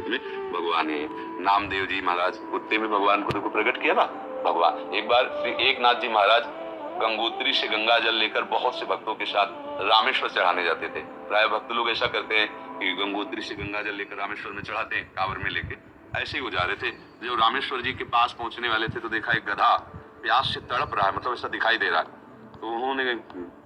में भगवान है। नामदेव जी महाराज कुत्ते में भगवान को देखो प्रकट किया ना भगवान। एक बार श्री एकनाथ जी महाराज गंगोत्री से गंगा जल लेकर बहुत से भक्तों के साथ रामेश्वर चढ़ाने जाते थे। प्राय भक्त लोग ऐसा करते हैं कि गंगोत्री से गंगा जल लेकर रामेश्वर में चढ़ाते हैं कांवर में लेके। ऐसे ही वो जा रहे थे, जब रामेश्वर जी के पास पहुंचने वाले थे तो देखा एक गधा प्यास से तड़प रहा है, मतलब ऐसा दिखाई दे रहा है। तो उन्होंने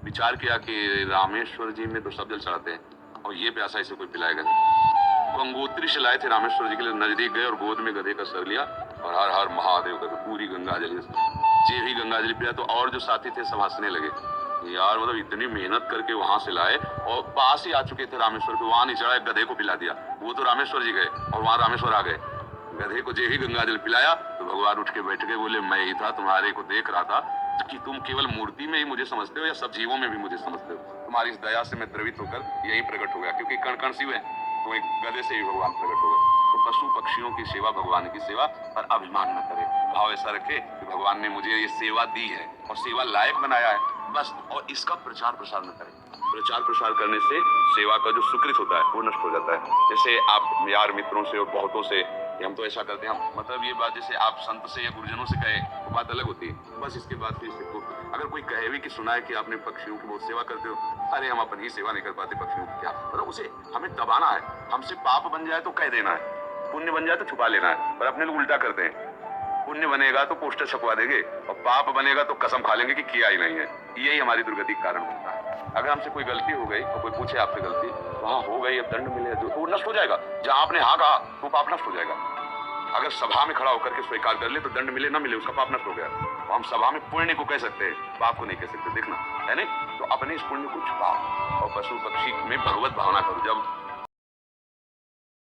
विचार किया कि रामेश्वर जी में तो सब जल चढ़ाते हैं और ये प्यासा इसे कोई पिलाएगा नहीं। गंगोत्री से लाए थे रामेश्वर जी के लिए, नजदीक गए और गोद में गधे का सर लिया और हर हर महादेव कर पूरी गंगा जल जे ही गंगा जल पिया। तो और जो साथी थे सब हंसने लगे, यार मतलब इतनी मेहनत करके वहां से लाए और पास ही आ चुके थे रामेश्वर के, वहां नहीं चढ़ा, गधे को पिला दिया। वो तो रामेश्वर जी गए और वहां रामेश्वर आ गए। गधे को जे ही गंगा जल पिलाया तो भगवान उठ के बैठ गए, बोले मैं ही था, तुम्हारे को देख रहा था कि तुम केवल मूर्ति में ही मुझे समझते हो या सब जीवों में भी मुझे समझते हो। तुम्हारी इस दया से मैं द्रवित होकर यही प्रकट हो गया, क्योंकि कण कण शिव है तो एक गधे से ही भगवान प्रकट हो गए। तो पशु पक्षियों की सेवा भगवान की सेवा पर अभिमान न करे, भाव ऐसा रखे कि भगवान ने मुझे ये सेवा दी है और सेवा लायक बनाया है बस, और इसका प्रचार प्रसार न करे। प्रचार प्रसार करने से सेवा का जो सुकृत होता है वो नष्ट हो जाता है। जैसे आप यार मित्रों से और बहुतों से हम तो ऐसा करते हैं, मतलब ये बात जैसे आप संत से या गुरुजनों से कहे वो बात अलग होती है। बस इसके बाद फिर अगर कोई कहे भी कि सुना है कि आपने पक्षियों की बहुत सेवा करते हो, अरे हम अपनी ही सेवा नहीं कर पाते पक्षियों की क्या, मतलब उसे हमें दबाना है। हमसे पाप बन जाए तो कह देना है, पुण्य बन जाए तो छुपा लेना है, पर अपने लोग उल्टा करते हैं। पुण्य बनेगा तो पोस्टर छपवा देंगे और पाप बनेगा तो कसम खा लेंगे कि किया ही नहीं है। यही हमारी दुर्गति का कारण बनता है। अगर हमसे कोई गलती हो गई और कोई पूछे आपसे गलती, तो हाँ हो गई, अब दंड मिले तो वो नष्ट हो जाएगा। जहां आपने हाँ कहा तो पाप नष्ट हो जाएगा। अगर सभा में खड़ा होकर के स्वीकार कर ले तो दंड मिले ना मिले उसका पाप नष्ट हो गया। तो हम सभा में पुण्य को कह सकते हैं, पाप को नहीं कह सकते, देखना है नहीं। तो अपने इस पुण्य को छुपाओ और पशु पक्षी में भगवत भावना करो। जब